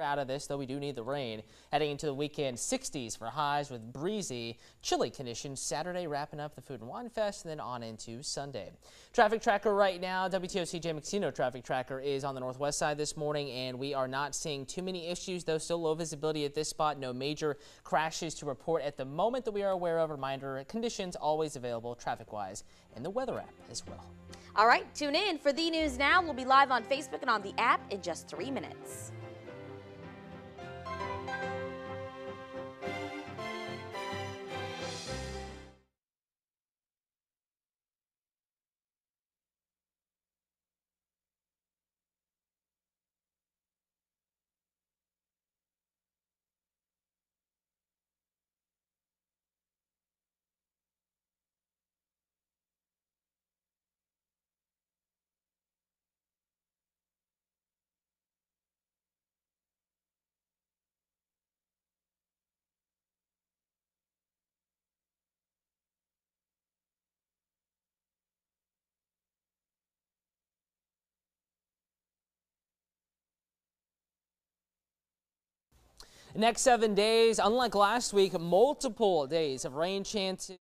Out of this, though, we do need the rain. Heading into the weekend, 60s for highs with breezy, chilly conditions Saturday, wrapping up the Food and Wine Fest and then on into Sunday. Traffic tracker right now, WTOC Jay McSino traffic tracker is on the northwest side this morning, and we are not seeing too many issues, though still low visibility at this spot. No major crashes to report at the moment that we are aware of. Reminder, conditions always available traffic-wise in the weather app as well. All right, tune in for the news now. We'll be live on Facebook and on the app in just 3 minutes. Next 7 days, unlike last week, multiple days of rain chances.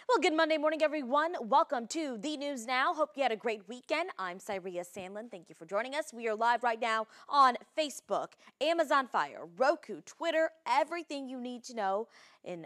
Well, good Monday morning, everyone. Welcome to The News Now. Hope you had a great weekend. I'm Cyria Sandlin. Thank you for joining us. We are live right now on Facebook, Amazon Fire, Roku, Twitter, everything you need to know in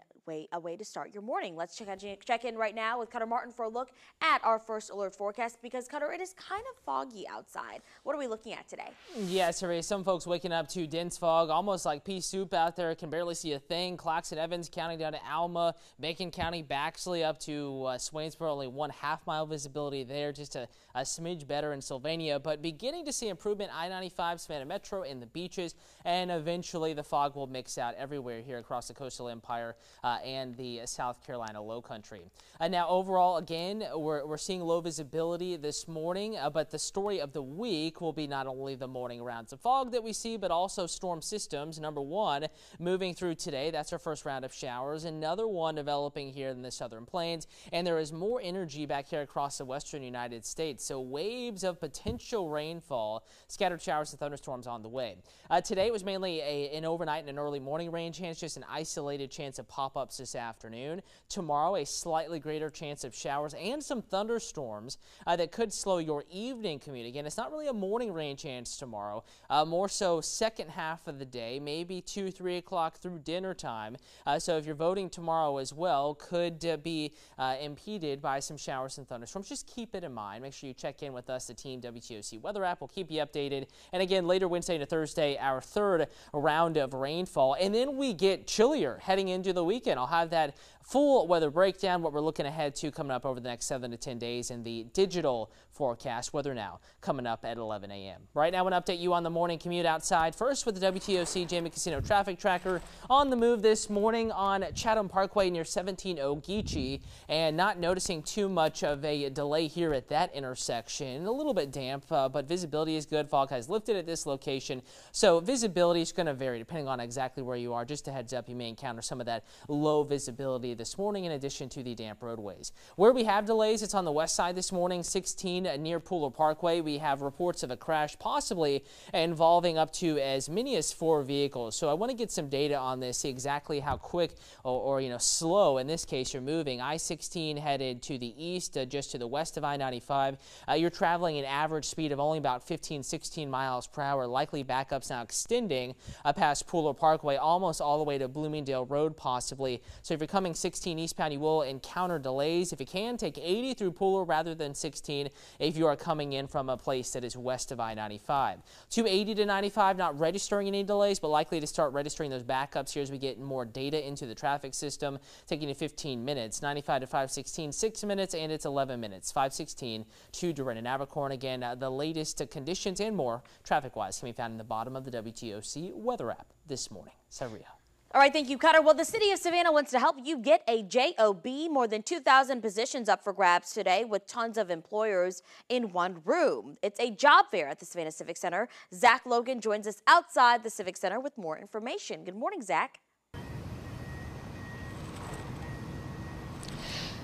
a way to start your morning. Let's check in right now with Cutter Martin for a look at our first alert forecast because, Cutter, it is kind of foggy outside. What are we looking at today? Yeah, Cyria, some folks waking up to dense fog, almost like pea soup out there. Can barely see a thing. Claxon, Evans County down to Alma, Macon County, Baxley up to Swainsboro, only 1/2 mile visibility there, just a smidge better in Sylvania, but beginning to see improvement I-95, Savannah Metro, and the beaches, and eventually the fog will mix out everywhere here across the coastal empire and the South Carolina low country. Now overall, again, we're seeing low visibility this morning, but the story of the week will be not only the morning rounds of fog that we see, but also storm systems. Number one moving through today, that's our first round of showers. Another one developing here in the southern plains, and there is more energy back here across the western United States. So waves of potential rainfall, scattered showers and thunderstorms on the way. Today it was mainly an overnight and an early morning rain chance, just an isolated chance of pop-ups this afternoon. Tomorrow, a slightly greater chance of showers and some thunderstorms that could slow your evening commute. Again, it's not really a morning rain chance tomorrow, more so second half of the day, maybe 2, 3 o'clock through dinner time. So if you're voting tomorrow as well, could be impeded by some showers and thunderstorms. Just keep it in mind. Make sure you check in with us, the Team WTOC weather app. We'll keep you updated. And again, later Wednesday to Thursday, our third round of rainfall. And then we get chillier heading into the weekend. I'll have that full weather breakdown, what we're looking ahead to coming up over the next 7 to 10 days in the digital forecast. Weather Now coming up at 11 a.m. Right now, I want to update you on the morning commute outside. First with the WTOC Jamie Casino traffic tracker on the move this morning on Chatham Parkway near 17 Ogeechee, and not noticing too much of a delay here at that intersection. A little bit damp, but visibility is good. Fog has lifted at this location, so visibility is going to vary depending on exactly where you are. Just a heads up, you may encounter some of that low visibility this morning in addition to the damp roadways. Where we have delays, it's on the west side this morning, 16 near Pooler Parkway. We have reports of a crash possibly involving up to as many as 4 vehicles. So I want to get some data on this, see exactly how quick or slow in this case you're moving. I-16 headed to the east, just to the west of I-95. You're traveling an average speed of only about 15, 16 miles per hour. Likely backups now extending past Pooler Parkway, almost all the way to Bloomingdale Road possibly. So if you're coming 16 eastbound, you will encounter delays. If you can, take 80 through Pooler rather than 16 if you are coming in from a place that is west of I-95. 280 to 95, not registering any delays, but likely to start registering those backups here as we get more data into the traffic system, taking you 15 minutes. 95 to 516, 6 minutes, and it's 11 minutes. 516 to Durant and Abercorn. Again, the latest conditions and more traffic-wise can be found in the bottom of the WTOC weather app this morning. Cyria. All right, thank you, Cutter. Well, the city of Savannah wants to help you get a job. More than 2,000 positions up for grabs today with tons of employers in one room. It's a job fair at the Savannah Civic Center. Zach Logan joins us outside the Civic Center with more information. Good morning, Zach.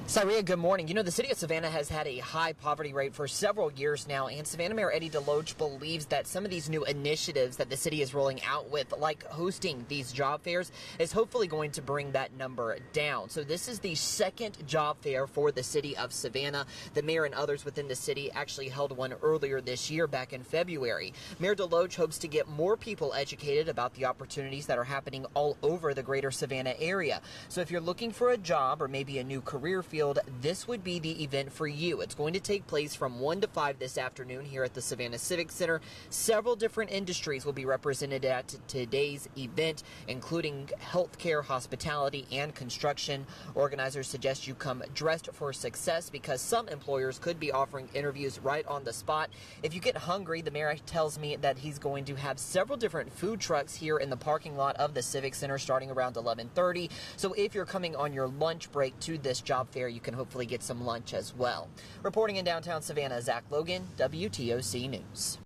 Cyria, good morning. You know, the city of Savannah has had a high poverty rate for several years now, and Savannah Mayor Eddie DeLoach believes that some of these new initiatives that the city is rolling out with, like hosting these job fairs, is hopefully going to bring that number down. So this is the second job fair for the city of Savannah. The mayor and others within the city actually held one earlier this year, back in February. Mayor DeLoach hopes to get more people educated about the opportunities that are happening all over the greater Savannah area. So if you're looking for a job or maybe a new career field, this would be the event for you. It's going to take place from 1 to 5 this afternoon here at the Savannah Civic Center. Several different industries will be represented at today's event, including healthcare, hospitality, and construction. Organizers suggest you come dressed for success because some employers could be offering interviews right on the spot. If you get hungry, the mayor tells me that he's going to have several different food trucks here in the parking lot of the Civic Center starting around 11:30. So if you're coming on your lunch break to this job fair, you can hopefully get some lunch as well. Reporting in downtown Savannah, Zach Logan, WTOC News.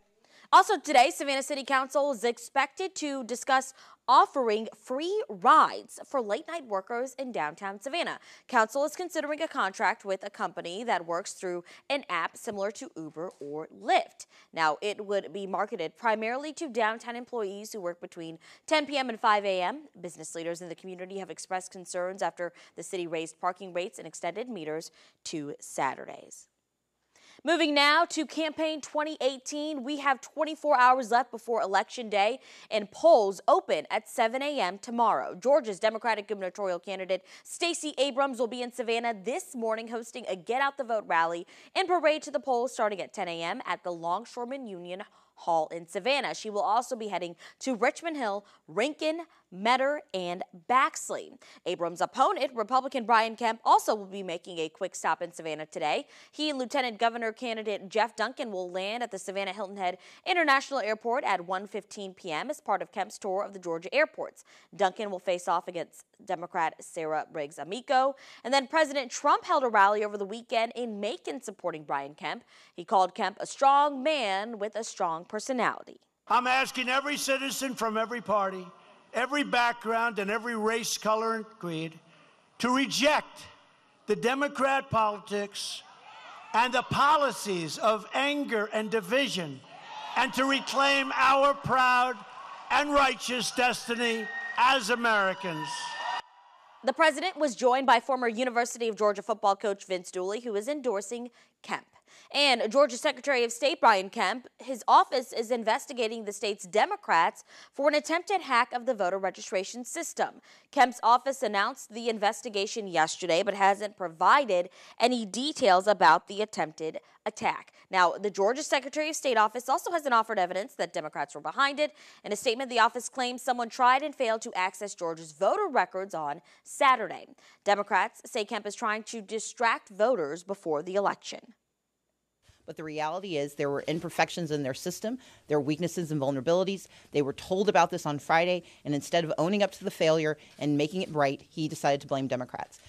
Also today, Savannah City Council is expected to discuss offering free rides for late-night workers in downtown Savannah. Council is considering a contract with a company that works through an app similar to Uber or Lyft. Now, it would be marketed primarily to downtown employees who work between 10 p.m. and 5 a.m. Business leaders in the community have expressed concerns after the city raised parking rates and extended meters to Saturdays. Moving now to campaign 2018, we have 24 hours left before Election Day, and polls open at 7 a.m. tomorrow. Georgia's Democratic gubernatorial candidate Stacey Abrams will be in Savannah this morning hosting a Get Out the Vote rally and parade to the polls starting at 10 a.m. at the Longshoremen Union Hall in Savannah. She will also be heading to Richmond Hill, Rincon, Metter, and Baxley. Abrams' opponent, Republican Brian Kemp, also will be making a quick stop in Savannah today. He and Lieutenant Governor candidate Jeff Duncan will land at the Savannah Hilton Head International Airport at 1:15 p.m. as part of Kemp's tour of the Georgia airports. Duncan will face off against Democrat Sarah Briggs Amico. And then President Trump held a rally over the weekend in Macon supporting Brian Kemp. He called Kemp a strong man with a strong personality. I'm asking every citizen from every party, every background, and every race, color, and creed to reject the Democrat politics and the policies of anger and division, and to reclaim our proud and righteous destiny as Americans. The president was joined by former University of Georgia football coach Vince Dooley, who is endorsing Kemp. And Georgia Secretary of State Brian Kemp, his office is investigating the state's Democrats for an attempted hack of the voter registration system. Kemp's office announced the investigation yesterday, but hasn't provided any details about the attempted attack. Now, the Georgia Secretary of State office also hasn't offered evidence that Democrats were behind it. In a statement, the office claims someone tried and failed to access Georgia's voter records on Saturday. Democrats say Kemp is trying to distract voters before the election. But the reality is there were imperfections in their system, there were weaknesses and vulnerabilities. They were told about this on Friday, and instead of owning up to the failure and making it right, he decided to blame Democrats.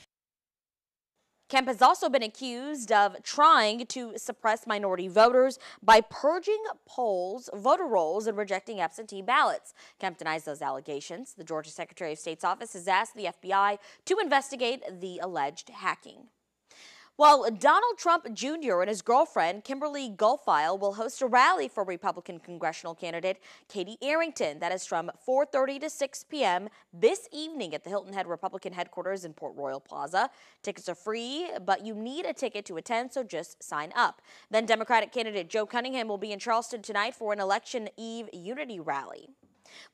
Kemp has also been accused of trying to suppress minority voters by purging polls, voter rolls, and rejecting absentee ballots. Kemp denies those allegations. The Georgia Secretary of State's office has asked the FBI to investigate the alleged hacking. While Donald Trump Jr. and his girlfriend, Kimberly Guilfoyle, will host a rally for Republican congressional candidate Katie Arrington. That is from 4:30 to 6 p.m. this evening at the Hilton Head Republican headquarters in Port Royal Plaza. Tickets are free, but you need a ticket to attend, so just sign up. Then Democratic candidate Joe Cunningham will be in Charleston tonight for an election eve unity rally.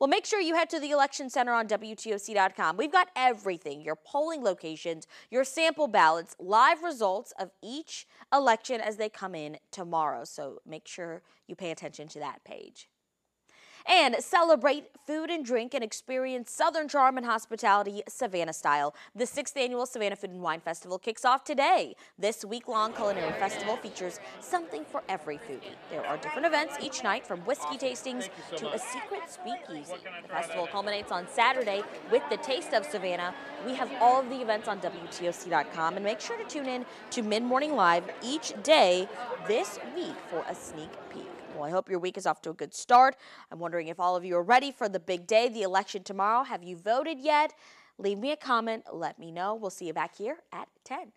Well, make sure you head to the Election Center on WTOC.com. We've got everything, your polling locations, your sample ballots, live results of each election as they come in tomorrow. So make sure you pay attention to that page. And celebrate food and drink and experience Southern charm and hospitality Savannah style. The 6th annual Savannah Food and Wine Festival kicks off today. This week-long culinary festival features something for every foodie. There are different events each night, from whiskey tastings to a secret speakeasy. The festival culminates on Saturday with the Taste of Savannah. We have all of the events on WTOC.com, and make sure to tune in to Mid-Morning Live each day this week for a sneak peek. Well, I hope your week is off to a good start. I'm wondering if all of you are ready for the big day, the election tomorrow. Have you voted yet? Leave me a comment. Let me know. We'll see you back here at 10.